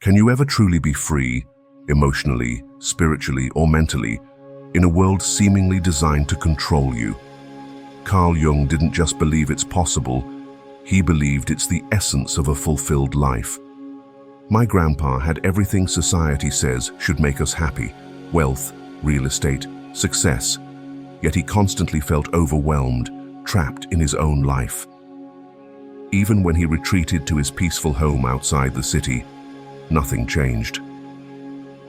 Can you ever truly be free, emotionally, spiritually, or mentally, in a world seemingly designed to control you? Carl Jung didn't just believe it's possible, he believed it's the essence of a fulfilled life. My grandpa had everything society says should make us happy: wealth, real estate, success. Yet he constantly felt overwhelmed, trapped in his own life. Even when he retreated to his peaceful home outside the city, nothing changed.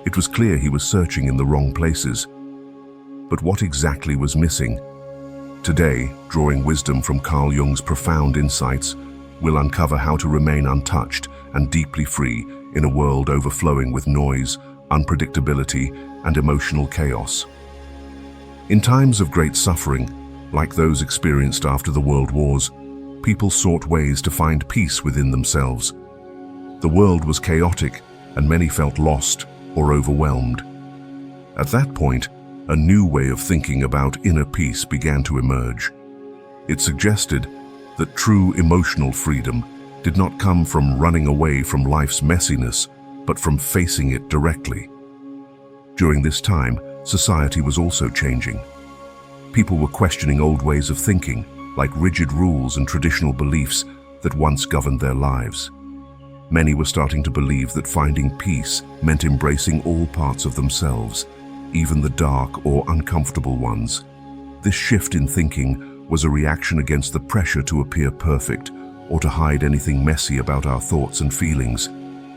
It was clear he was searching in the wrong places. But what exactly was missing? Today, drawing wisdom from Carl Jung's profound insights, we'll uncover how to remain untouched and deeply free in a world overflowing with noise, unpredictability, and emotional chaos. In times of great suffering, like those experienced after the World Wars, people sought ways to find peace within themselves. The world was chaotic, and many felt lost or overwhelmed. At that point, a new way of thinking about inner peace began to emerge. It suggested that true emotional freedom did not come from running away from life's messiness, but from facing it directly. During this time, society was also changing. People were questioning old ways of thinking, like rigid rules and traditional beliefs that once governed their lives. Many were starting to believe that finding peace meant embracing all parts of themselves, even the dark or uncomfortable ones. This shift in thinking was a reaction against the pressure to appear perfect or to hide anything messy about our thoughts and feelings.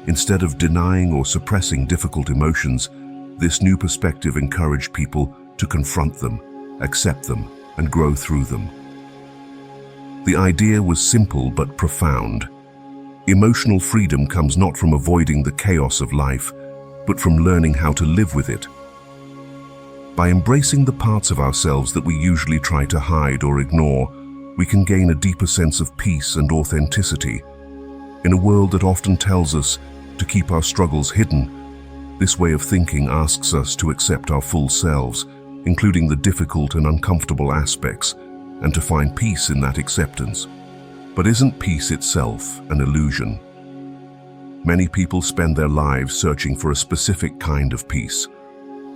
Instead of denying or suppressing difficult emotions, this new perspective encouraged people to confront them, accept them, and grow through them. The idea was simple but profound. Emotional freedom comes not from avoiding the chaos of life, but from learning how to live with it. By embracing the parts of ourselves that we usually try to hide or ignore, we can gain a deeper sense of peace and authenticity. In a world that often tells us to keep our struggles hidden, this way of thinking asks us to accept our full selves, including the difficult and uncomfortable aspects, and to find peace in that acceptance. But isn't peace itself an illusion? Many people spend their lives searching for a specific kind of peace,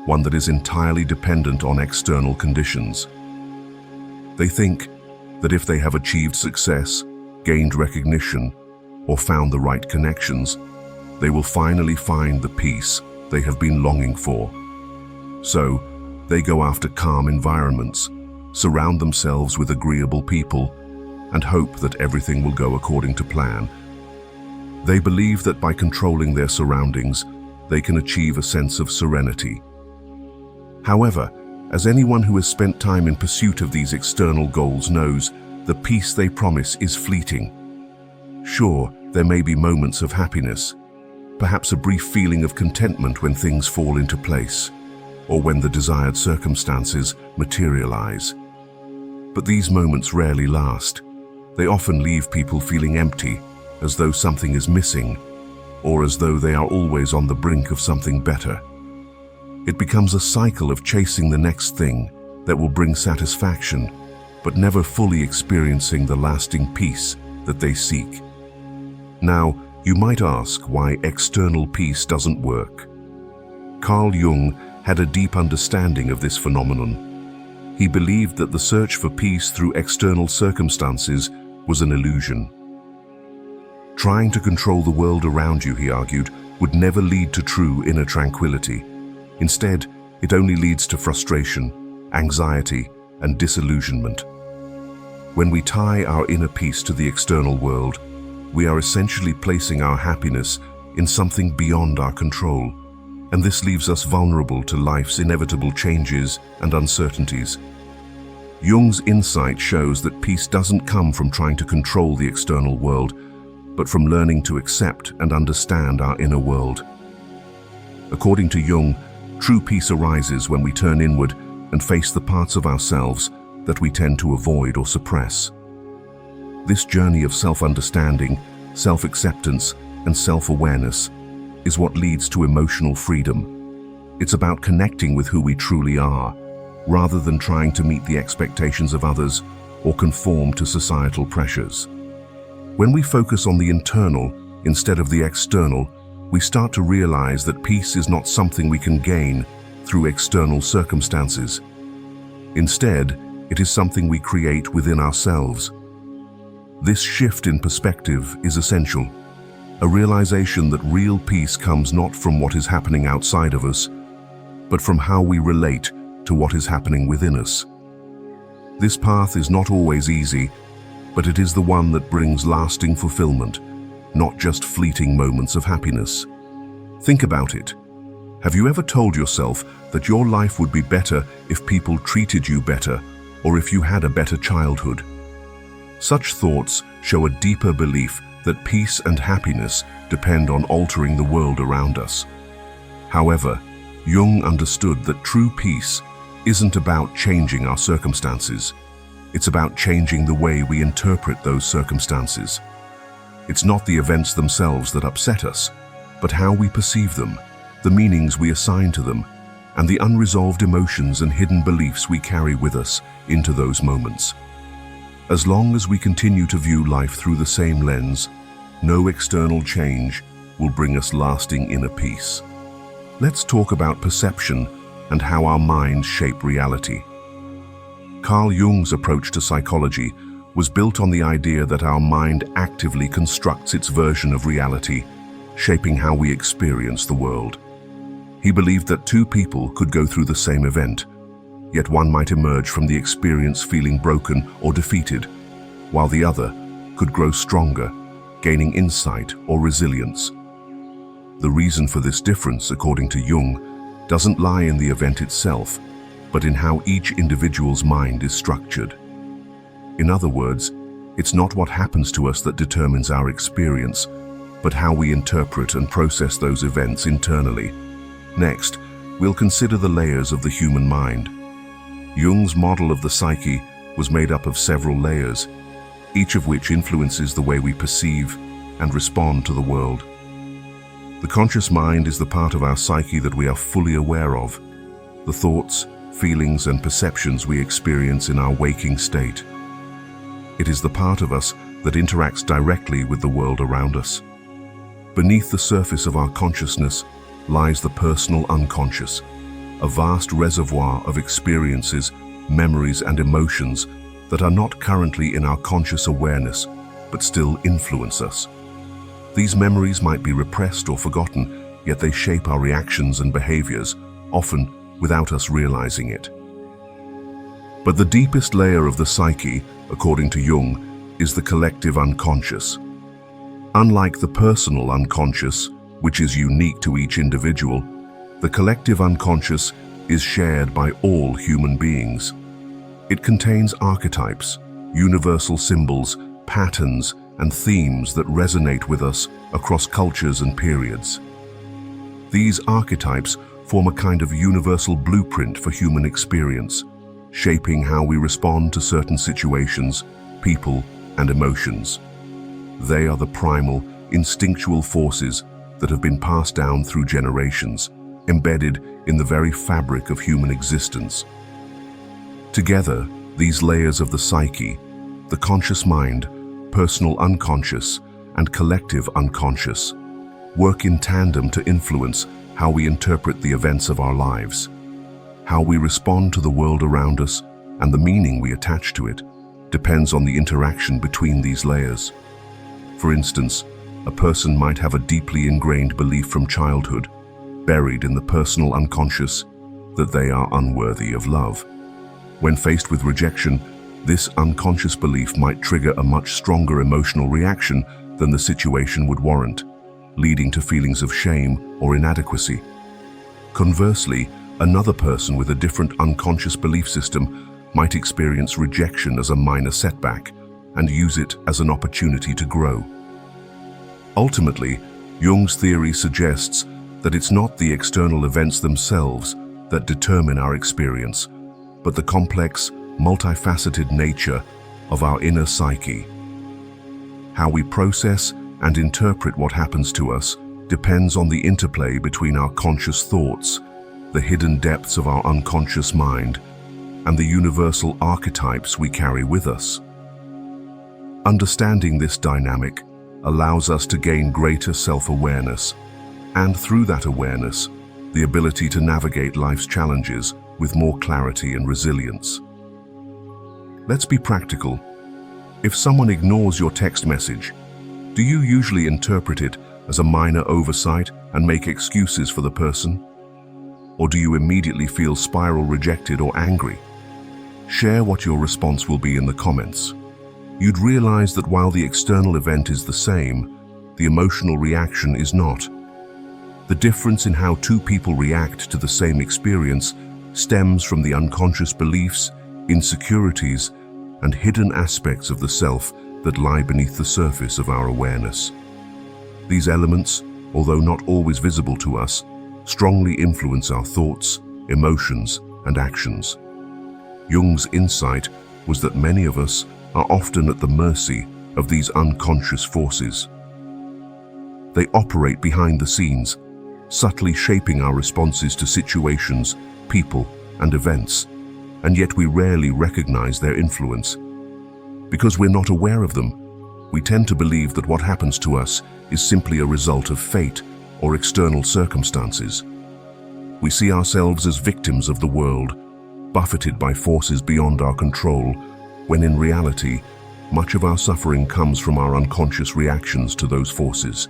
one that is entirely dependent on external conditions. They think that if they have achieved success, gained recognition, or found the right connections, they will finally find the peace they have been longing for. So, they go after calm environments, surround themselves with agreeable people, and hope that everything will go according to plan. They believe that by controlling their surroundings, they can achieve a sense of serenity. However, as anyone who has spent time in pursuit of these external goals knows, the peace they promise is fleeting. Sure, there may be moments of happiness, perhaps a brief feeling of contentment when things fall into place, or when the desired circumstances materialize. But these moments rarely last. They often leave people feeling empty, as though something is missing, or as though they are always on the brink of something better. It becomes a cycle of chasing the next thing that will bring satisfaction, but never fully experiencing the lasting peace that they seek. Now, you might ask why external peace doesn't work. Carl Jung had a deep understanding of this phenomenon. He believed that the search for peace through external circumstances was an illusion. Trying to control the world around you, he argued, would never lead to true inner tranquility. Instead, it only leads to frustration, anxiety, and disillusionment. When we tie our inner peace to the external world, we are essentially placing our happiness in something beyond our control, and this leaves us vulnerable to life's inevitable changes and uncertainties. Jung's insight shows that peace doesn't come from trying to control the external world, but from learning to accept and understand our inner world. According to Jung, true peace arises when we turn inward and face the parts of ourselves that we tend to avoid or suppress. This journey of self-understanding, self-acceptance, and self-awareness is what leads to emotional freedom. It's about connecting with who we truly are, rather than trying to meet the expectations of others or conform to societal pressures. When we focus on the internal instead of the external, we start to realize that peace is not something we can gain through external circumstances. Instead, it is something we create within ourselves. This shift in perspective is essential, a realization that real peace comes not from what is happening outside of us, but from how we relate to what is happening within us. This path is not always easy, but it is the one that brings lasting fulfillment, not just fleeting moments of happiness. Think about it. Have you ever told yourself that your life would be better if people treated you better, or if you had a better childhood? Such thoughts show a deeper belief that peace and happiness depend on altering the world around us. However, Jung understood that true peace isn't about changing our circumstances. It's about changing the way we interpret those circumstances. It's not the events themselves that upset us, but how we perceive them, the meanings we assign to them, and the unresolved emotions and hidden beliefs we carry with us into those moments. As long as we continue to view life through the same lens, no external change will bring us lasting inner peace. Let's talk about perception and how our minds shape reality. Carl Jung's approach to psychology was built on the idea that our mind actively constructs its version of reality, shaping how we experience the world. He believed that two people could go through the same event, yet one might emerge from the experience feeling broken or defeated, while the other could grow stronger, gaining insight or resilience. The reason for this difference, according to Jung, doesn't lie in the event itself, but in how each individual's mind is structured. In other words, it's not what happens to us that determines our experience, but how we interpret and process those events internally. Next, we'll consider the layers of the human mind. Jung's model of the psyche was made up of several layers, each of which influences the way we perceive and respond to the world. The conscious mind is the part of our psyche that we are fully aware of, the thoughts, feelings, and perceptions we experience in our waking state. It is the part of us that interacts directly with the world around us. Beneath the surface of our consciousness lies the personal unconscious, a vast reservoir of experiences, memories, and emotions that are not currently in our conscious awareness, but still influence us. These memories might be repressed or forgotten, yet they shape our reactions and behaviors, often without us realizing it. But the deepest layer of the psyche, according to Jung, is the collective unconscious. Unlike the personal unconscious, which is unique to each individual, the collective unconscious is shared by all human beings. It contains archetypes, universal symbols, patterns, and themes that resonate with us across cultures and periods. These archetypes form a kind of universal blueprint for human experience, shaping how we respond to certain situations, people, and emotions. They are the primal, instinctual forces that have been passed down through generations, embedded in the very fabric of human existence. Together, these layers of the psyche, the conscious mind, personal unconscious, and collective unconscious, work in tandem to influence how we interpret the events of our lives. How we respond to the world around us and the meaning we attach to it depends on the interaction between these layers. For instance, a person might have a deeply ingrained belief from childhood, buried in the personal unconscious, that they are unworthy of love. When faced with rejection, this unconscious belief might trigger a much stronger emotional reaction than the situation would warrant, leading to feelings of shame or inadequacy. Conversely, another person with a different unconscious belief system might experience rejection as a minor setback and use it as an opportunity to grow. Ultimately, Jung's theory suggests that it's not the external events themselves that determine our experience, but the complex, multifaceted nature of our inner psyche. How we process and interpret what happens to us depends on the interplay between our conscious thoughts, the hidden depths of our unconscious mind, and the universal archetypes we carry with us. Understanding this dynamic allows us to gain greater self-awareness, And through that awareness, the ability to navigate life's challenges with more clarity and resilience. Let's be practical. If someone ignores your text message, do you usually interpret it as a minor oversight and make excuses for the person? Or do you immediately feel spiral rejected or angry? Share what your response will be in the comments. You'd realize that while the external event is the same, the emotional reaction is not. The difference in how two people react to the same experience stems from the unconscious beliefs, insecurities, and hidden aspects of the self that lie beneath the surface of our awareness. These elements, although not always visible to us, strongly influence our thoughts, emotions, and actions. Jung's insight was that many of us are often at the mercy of these unconscious forces. They operate behind the scenes, subtly shaping our responses to situations, people, and events, and yet we rarely recognize their influence. Because we're not aware of them, we tend to believe that what happens to us is simply a result of fate or external circumstances. We see ourselves as victims of the world, buffeted by forces beyond our control, when in reality, much of our suffering comes from our unconscious reactions to those forces.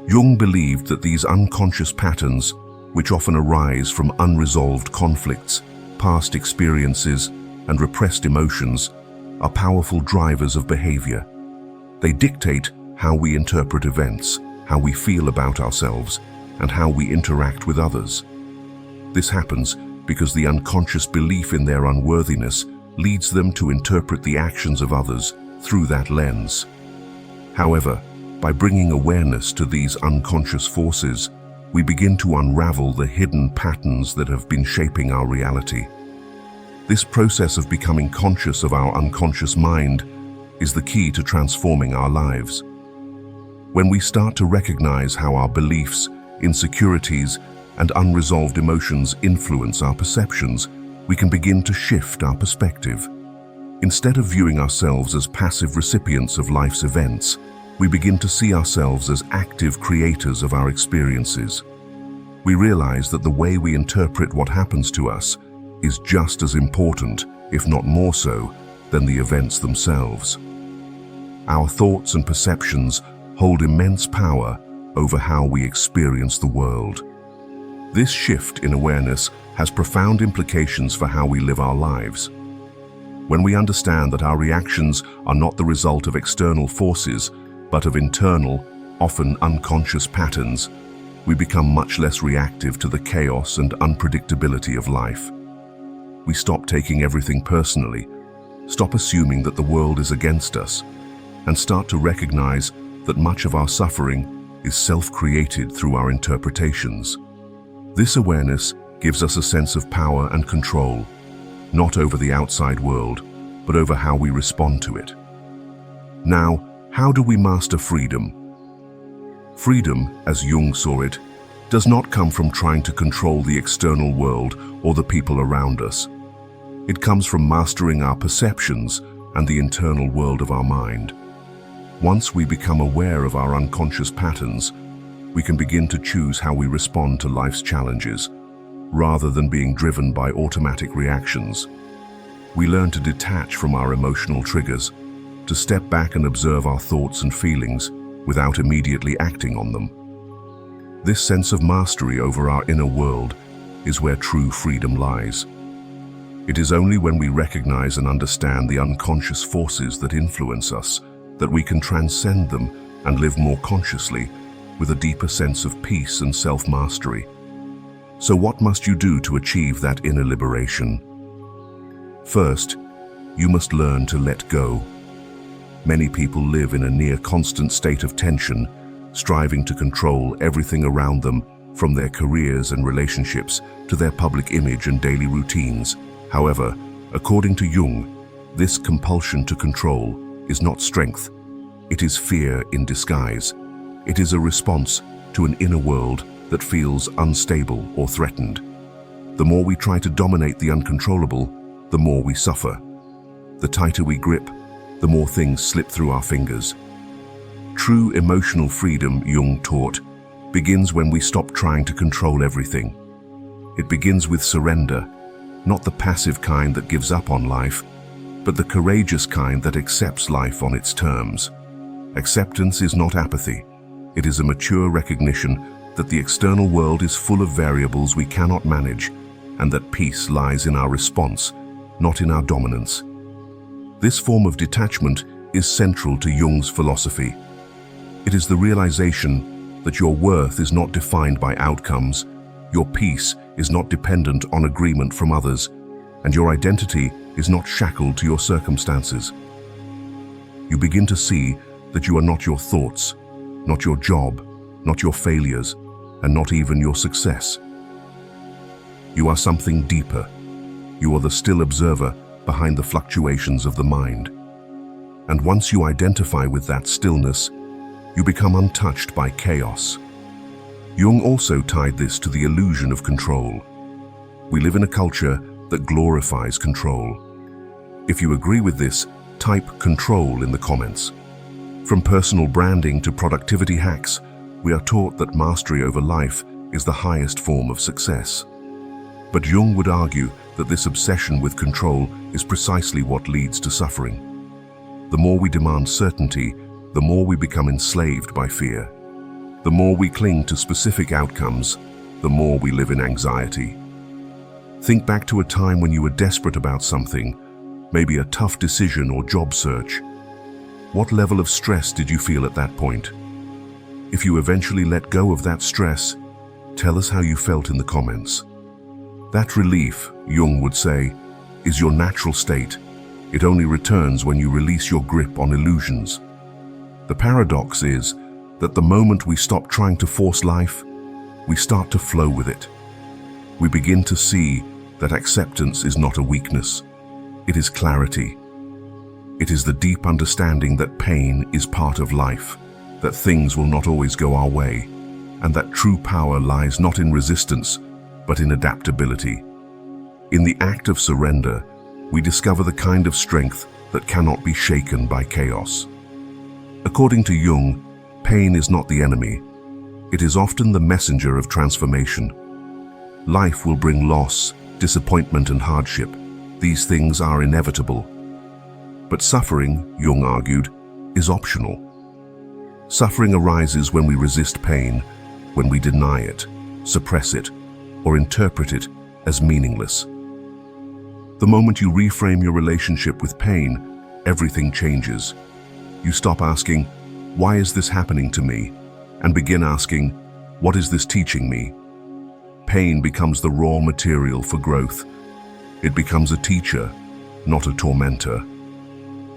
Jung believed that these unconscious patterns, which often arise from unresolved conflicts, past experiences, and repressed emotions, are powerful drivers of behavior. They dictate how we interpret events, how we feel about ourselves, and how we interact with others. This happens because the unconscious belief in their unworthiness leads them to interpret the actions of others through that lens. However, by bringing awareness to these unconscious forces, we begin to unravel the hidden patterns that have been shaping our reality. This process of becoming conscious of our unconscious mind is the key to transforming our lives. When we start to recognize how our beliefs, insecurities, and unresolved emotions influence our perceptions, we can begin to shift our perspective. Instead of viewing ourselves as passive recipients of life's events, we begin to see ourselves as active creators of our experiences. We realize that the way we interpret what happens to us is just as important, if not more so, than the events themselves. Our thoughts and perceptions hold immense power over how we experience the world. This shift in awareness has profound implications for how we live our lives. When we understand that our reactions are not the result of external forces, but of internal, often unconscious patterns, we become much less reactive to the chaos and unpredictability of life. We stop taking everything personally, stop assuming that the world is against us, and start to recognize that much of our suffering is self-created through our interpretations. This awareness gives us a sense of power and control, not over the outside world, but over how we respond to it. Now, how do we master freedom? Freedom, as Jung saw it, does not come from trying to control the external world or the people around us. It comes from mastering our perceptions and the internal world of our mind. Once we become aware of our unconscious patterns, we can begin to choose how we respond to life's challenges, rather than being driven by automatic reactions. We learn to detach from our emotional triggers, to step back and observe our thoughts and feelings without immediately acting on them. This sense of mastery over our inner world is where true freedom lies. It is only when we recognize and understand the unconscious forces that influence us that we can transcend them and live more consciously, with a deeper sense of peace and self-mastery. So what must you do to achieve that inner liberation? First, you must learn to let go. Many people live in a near constant state of tension, striving to control everything around them, from their careers and relationships to their public image and daily routines. However, according to Jung, this compulsion to control is not strength. It is fear in disguise. It is a response to an inner world that feels unstable or threatened. The more we try to dominate the uncontrollable, the more we suffer. The tighter we grip, the more things slip through our fingers. True emotional freedom, Jung taught, begins when we stop trying to control everything. It begins with surrender, not the passive kind that gives up on life, but the courageous kind that accepts life on its terms. Acceptance is not apathy. It is a mature recognition that the external world is full of variables we cannot manage, and that peace lies in our response, not in our dominance. This form of detachment is central to Jung's philosophy. It is the realization that your worth is not defined by outcomes, your peace is not dependent on agreement from others, and your identity is not shackled to your circumstances. You begin to see that you are not your thoughts, not your job, not your failures, and not even your success. You are something deeper. You are the still observer behind the fluctuations of the mind. And once you identify with that stillness, you become untouched by chaos. Jung also tied this to the illusion of control. We live in a culture that glorifies control. If you agree with this, type control in the comments. From personal branding to productivity hacks, we are taught that mastery over life is the highest form of success. But Jung would argue that this obsession with control is precisely what leads to suffering. The more we demand certainty, the more we become enslaved by fear. The more we cling to specific outcomes, the more we live in anxiety. Think back to a time when you were desperate about something, maybe a tough decision or job search. What level of stress did you feel at that point? If you eventually let go of that stress, tell us how you felt in the comments. That relief, Jung would say, is your natural state. It only returns when you release your grip on illusions. The paradox is that the moment we stop trying to force life, we start to flow with it. We begin to see that acceptance is not a weakness. It is clarity. It is the deep understanding that pain is part of life, that things will not always go our way, and that true power lies not in resistance, but in adaptability. In the act of surrender, we discover the kind of strength that cannot be shaken by chaos. According to Jung, pain is not the enemy. It is often the messenger of transformation. Life will bring loss, disappointment, and hardship. These things are inevitable. But suffering, Jung argued, is optional. Suffering arises when we resist pain, when we deny it, suppress it, or interpret it as meaningless. The moment you reframe your relationship with pain, everything changes. You stop asking, "Why is this happening to me?" and begin asking, "What is this teaching me?" Pain becomes the raw material for growth. It becomes a teacher, not a tormentor.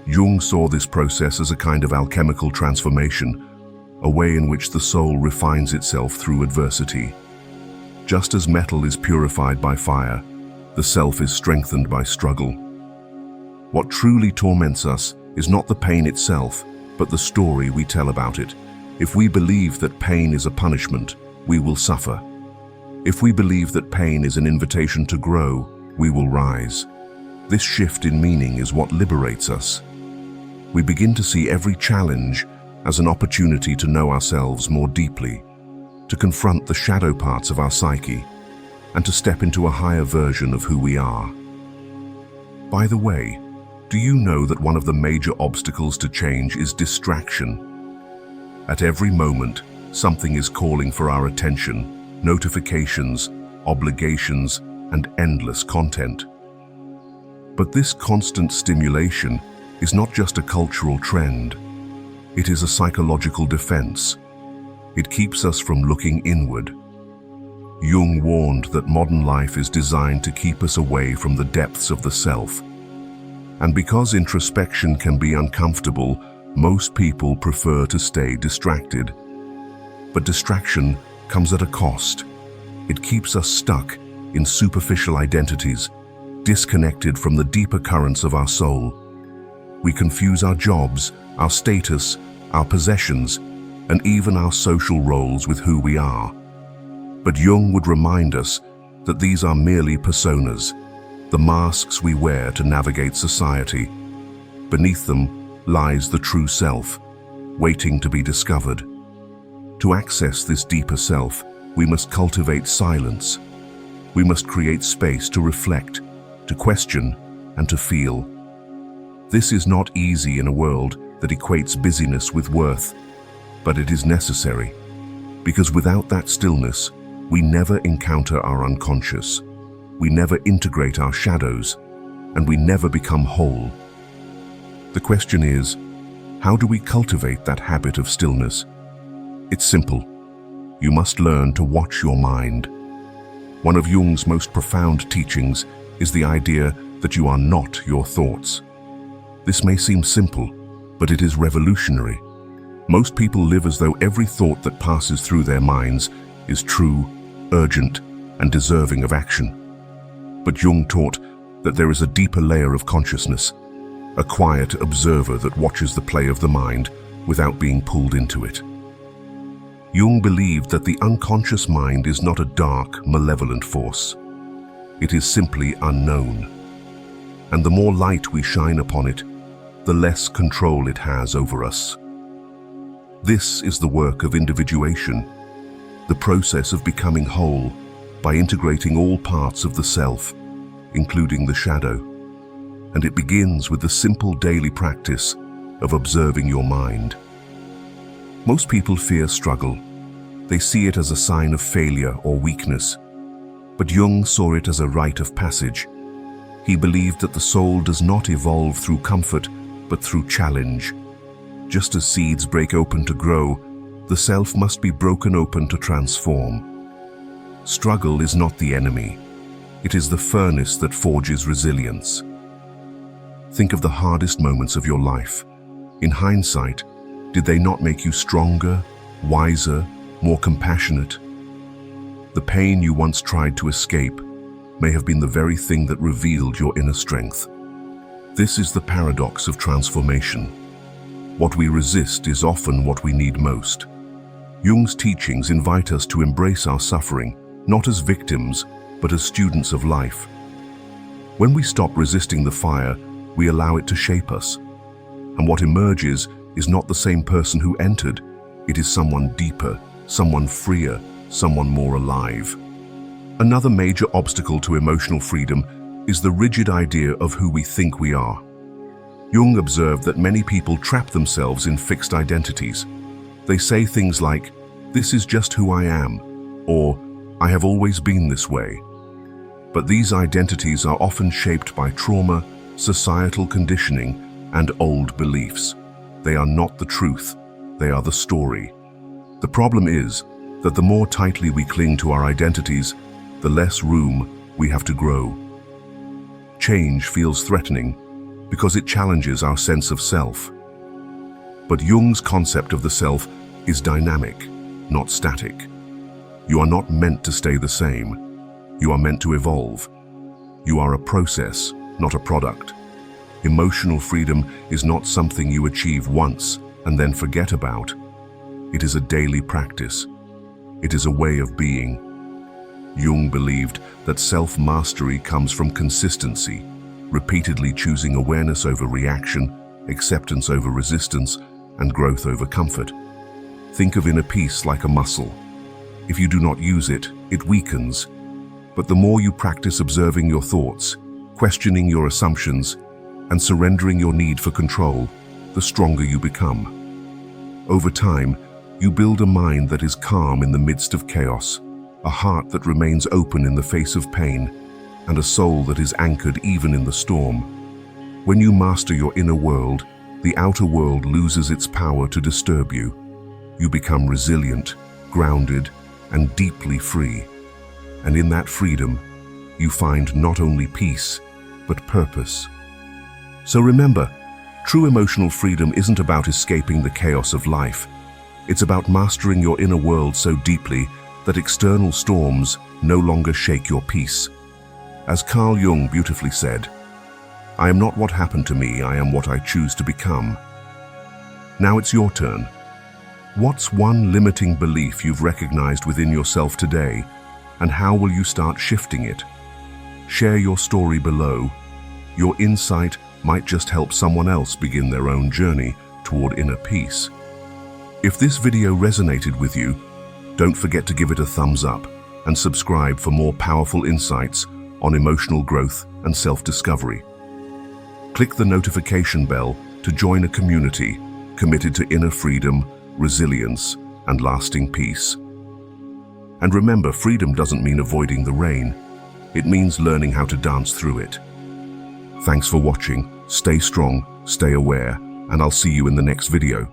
Jung saw this process as a kind of alchemical transformation, a way in which the soul refines itself through adversity. Just as metal is purified by fire, the self is strengthened by struggle. What truly torments us is not the pain itself, but the story we tell about it. If we believe that pain is a punishment, we will suffer. If we believe that pain is an invitation to grow, we will rise. This shift in meaning is what liberates us. We begin to see every challenge as an opportunity to know ourselves more deeply, to confront the shadow parts of our psyche, and to step into a higher version of who we are. By the way, do you know that one of the major obstacles to change is distraction? At every moment, something is calling for our attention, notifications, obligations, and endless content. But this constant stimulation is not just a cultural trend. It is a psychological defense. It keeps us from looking inward. Jung warned that modern life is designed to keep us away from the depths of the self. And because introspection can be uncomfortable, most people prefer to stay distracted. But distraction comes at a cost. It keeps us stuck in superficial identities, disconnected from the deeper currents of our soul. We confuse our jobs, our status, our possessions, and even our social roles with who we are. But Jung would remind us that these are merely personas, the masks we wear to navigate society. Beneath them lies the true self, waiting to be discovered. To access this deeper self, we must cultivate silence. We must create space to reflect, to question, and to feel. This is not easy in a world that equates busyness with worth, but it is necessary, because without that stillness, we never encounter our unconscious, we never integrate our shadows, and we never become whole. The question is, how do we cultivate that habit of stillness? It's simple. You must learn to watch your mind. One of Jung's most profound teachings is the idea that you are not your thoughts. This may seem simple, but it is revolutionary. Most people live as though every thought that passes through their minds is true, urgent, and deserving of action. But Jung taught that there is a deeper layer of consciousness, a quiet observer that watches the play of the mind without being pulled into it. Jung believed that the unconscious mind is not a dark, malevolent force. It is simply unknown. And the more light we shine upon it, the less control it has over us. This is the work of individuation, the process of becoming whole by integrating all parts of the self, including the shadow. And it begins with the simple daily practice of observing your mind. Most people fear struggle. They see it as a sign of failure or weakness. But Jung saw it as a rite of passage. He believed that the soul does not evolve through comfort, but through challenge. Just as seeds break open to grow, the self must be broken open to transform. Struggle is not the enemy. It is the furnace that forges resilience. Think of the hardest moments of your life. In hindsight, did they not make you stronger, wiser, more compassionate? The pain you once tried to escape may have been the very thing that revealed your inner strength. This is the paradox of transformation. What we resist is often what we need most. Jung's teachings invite us to embrace our suffering, not as victims, but as students of life. When we stop resisting the fire, we allow it to shape us. And what emerges is not the same person who entered. It is someone deeper, someone freer, someone more alive. Another major obstacle to emotional freedom is the rigid idea of who we think we are. Jung observed that many people trap themselves in fixed identities. They say things like, "This is just who I am," or "I have always been this way." But these identities are often shaped by trauma, societal conditioning, and old beliefs. They are not the truth, they are the story. The problem is that the more tightly we cling to our identities, the less room we have to grow. Change feels threatening because it challenges our sense of self. But Jung's concept of the self is dynamic, not static. You are not meant to stay the same. You are meant to evolve. You are a process, not a product. Emotional freedom is not something you achieve once and then forget about. It is a daily practice. It is a way of being. Jung believed that self-mastery comes from consistency, repeatedly choosing awareness over reaction, acceptance over resistance, and growth over comfort. Think of inner peace like a muscle. If you do not use it, it weakens. But the more you practice observing your thoughts, questioning your assumptions, and surrendering your need for control, the stronger you become. Over time, you build a mind that is calm in the midst of chaos, a heart that remains open in the face of pain, and a soul that is anchored even in the storm. When you master your inner world, the outer world loses its power to disturb you. You become resilient, grounded, and deeply free. And in that freedom, you find not only peace, but purpose. So remember, true emotional freedom isn't about escaping the chaos of life. It's about mastering your inner world so deeply that external storms no longer shake your peace. As Carl Jung beautifully said, "I am not what happened to me, I am what I choose to become." Now it's your turn. What's one limiting belief you've recognized within yourself today, and how will you start shifting it? Share your story below. Your insight might just help someone else begin their own journey toward inner peace. If this video resonated with you, don't forget to give it a thumbs up and subscribe for more powerful insights on emotional growth and self-discovery. Click the notification bell to join a community committed to inner freedom, resilience, and lasting peace. And remember, freedom doesn't mean avoiding the rain. It means learning how to dance through it. Thanks for watching. Stay strong, stay aware, and I'll see you in the next video.